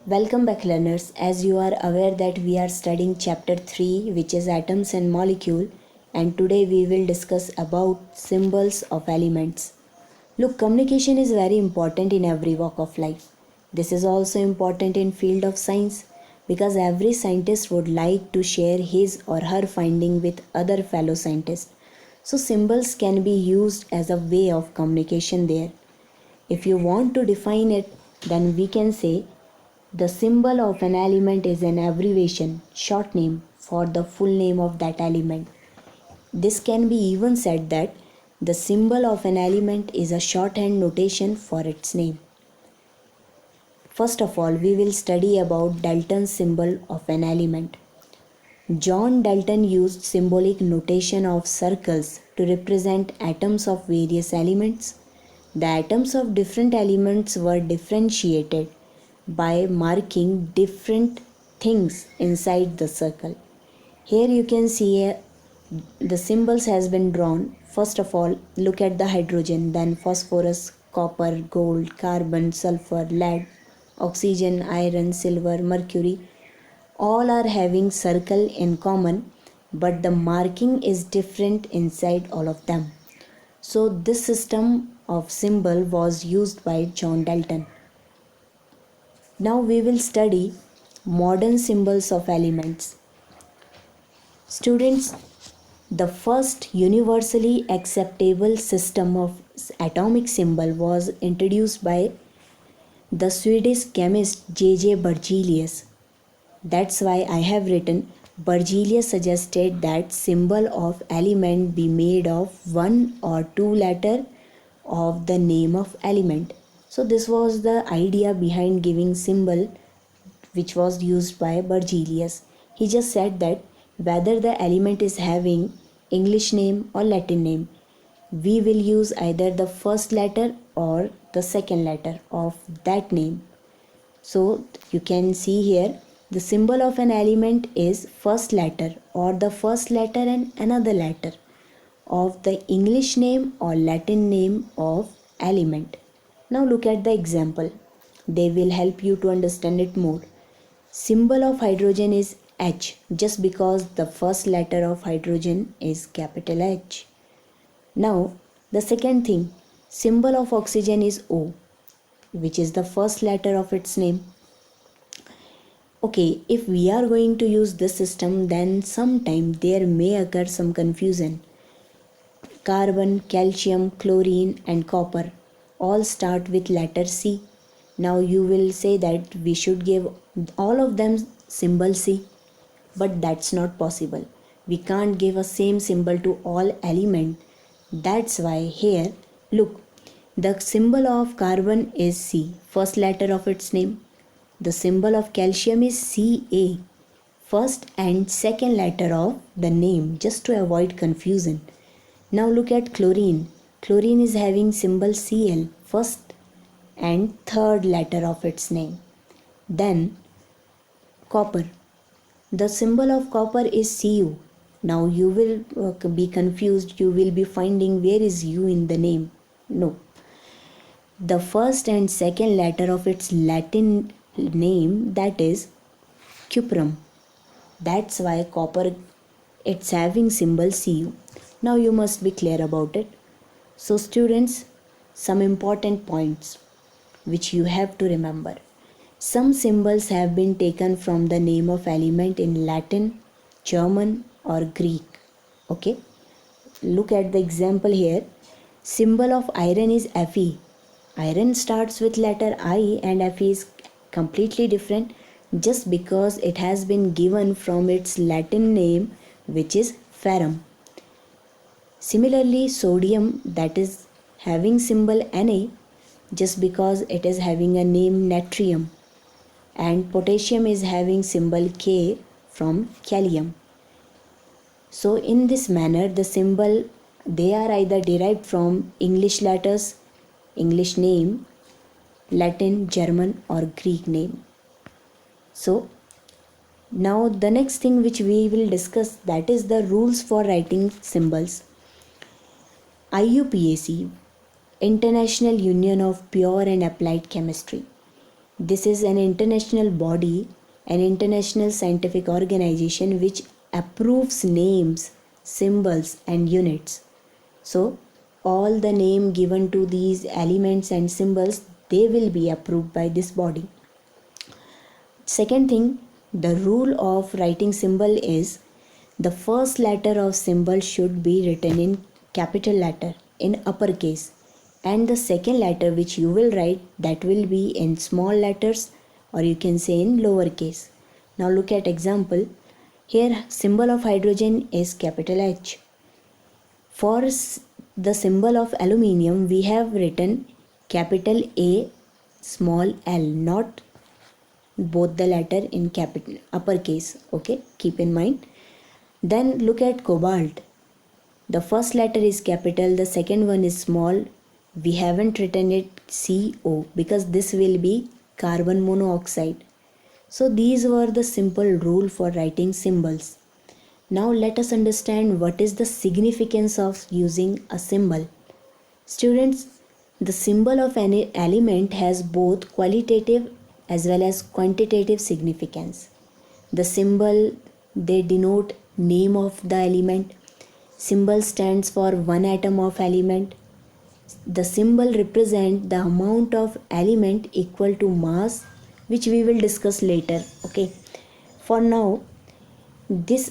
Welcome back learners. As you are aware that we are studying chapter 3 which is atoms and molecule, and today we will discuss about symbols of elements. Look, communication is very important in every walk of life. This is also important in field of science because every scientist would like to share his or her finding with other fellow scientists. So symbols can be used as a way of communication there. If you want to define it, then we can say the symbol of an element is an abbreviation, short name for the full name of that element. This can be even said that the symbol of an element is a shorthand notation for its name. First of all, we will study about Dalton's symbol of an element. John Dalton used symbolic notation of circles to represent atoms of various elements. The atoms of different elements were differentiated by marking different things inside the circle. Here you can see the symbols has been drawn. First of all, look at the hydrogen, then phosphorus, copper, gold, carbon, sulfur, lead, oxygen, iron, silver, mercury. All are having circle in common, but the marking is different inside all of them. So this system of symbol was used by John Dalton. Now we will study modern symbols of elements. Students, the first universally acceptable system of atomic symbol was introduced by the Swedish chemist J.J. Berzelius. That's why I have written Berzelius suggested that symbol of element be made of one or two letter of the name of element. So this was the idea behind giving symbol which was used by Berzelius. He just said that whether the element is having English name or Latin name, we will use either the first letter or the second letter of that name. So you can see here the symbol of an element is first letter or the first letter and another letter of the English name or Latin name of element. Now look at the example. They will help you to understand it more. Symbol of hydrogen is H just because the first letter of hydrogen is capital H. Now the second thing, symbol of oxygen is O, which is the first letter of its name. Okay, if we are going to use this system, then sometime there may occur some confusion. Carbon, calcium, chlorine and copper all start with letter C. Now you will say that we should give all of them symbol C, but that's not possible. We can't give a same symbol to all element. That's why here, look, the symbol of carbon is C, first letter of its name. The symbol of calcium is Ca, first and second letter of the name, just to avoid confusion. Now look at chlorine. Chlorine is having symbol Cl, first and third letter of its name. Then copper. The symbol of copper is Cu. Now you will be confused. You will be finding where is U in the name. No. The first and second letter of its Latin name, that is cuprum. That's why copper, it's having symbol Cu. Now you must be clear about it. So students, some important points which you have to remember. Some symbols have been taken from the name of element in Latin, German or Greek. Okay. Look at the example here. Symbol of iron is Fe. Iron starts with letter I and Fe is completely different just because it has been given from its Latin name, which is ferrum. Similarly, sodium, that is having symbol Na just because it is having a name natrium, and potassium is having symbol K from kalium. So in this manner, the symbol, they are either derived from English letters, English name, Latin, German or Greek name. So now the next thing which we will discuss, that is the rules for writing symbols. IUPAC, International Union of Pure and Applied Chemistry. This is an international body, an international scientific organization which approves names, symbols, and units. So, all the name given to these elements and symbols, they will be approved by this body. Second thing, the rule of writing symbol is the first letter of symbol should be written in capital letter in uppercase, and the second letter which you will write, that will be in small letters, or you can say in lowercase. Now look at example. Here symbol of hydrogen is capital H. For the symbol of aluminium we have written capital A, small l, not both the letter in capital uppercase. Okay, keep in mind. Then look at cobalt. The first letter is capital, the second one is small. We haven't written it CO because this will be carbon monoxide. So these were the simple rule for writing symbols. Now let us understand what is the significance of using a symbol. Students, the symbol of an element has both qualitative as well as quantitative significance. The symbol, they denote name of the element. Symbol stands for one atom of element. The symbol represent the amount of element equal to mass, which we will discuss later. Okay, for now this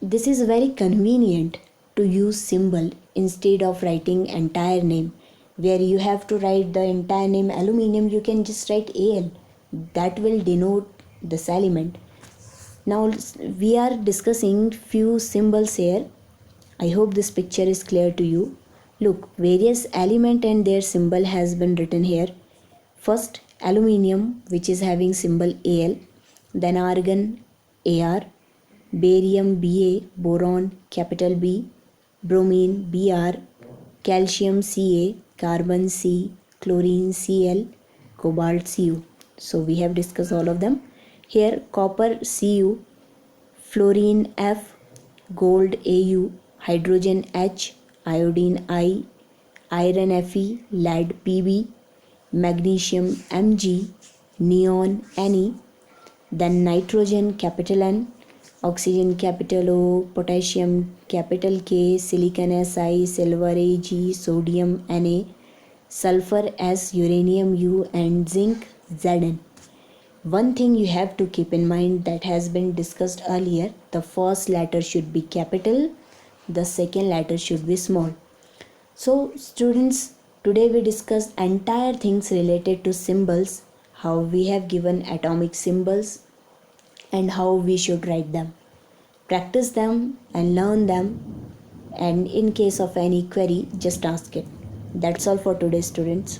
is very convenient to use symbol instead of writing entire name. Where you have to write the entire name aluminium, you can just write Al, that will denote this element. Now we are discussing few symbols here. I hope this picture is clear to you. Look, various element and their symbol has been written here. First, aluminium, which is having symbol Al, then argon Ar, barium Ba, boron capital B, bromine Br, calcium Ca, carbon C, chlorine Cl, cobalt Cu. So we have discussed all of them. Here copper Cu, fluorine F, gold Au, hydrogen H, iodine I, iron Fe, lead Pb, magnesium Mg, neon Ne, then nitrogen capital N, oxygen capital O, potassium capital K, silicon Si, silver Ag, sodium Na, sulfur S, uranium U, and zinc Zn. One thing you have to keep in mind that has been discussed earlier, the first letter should be capital, the second letter should be small. So students, today we discussed entire things related to symbols, how we have given atomic symbols and how we should write them. Practice them and learn them, and in case of any query, just ask it. That's all for today, students.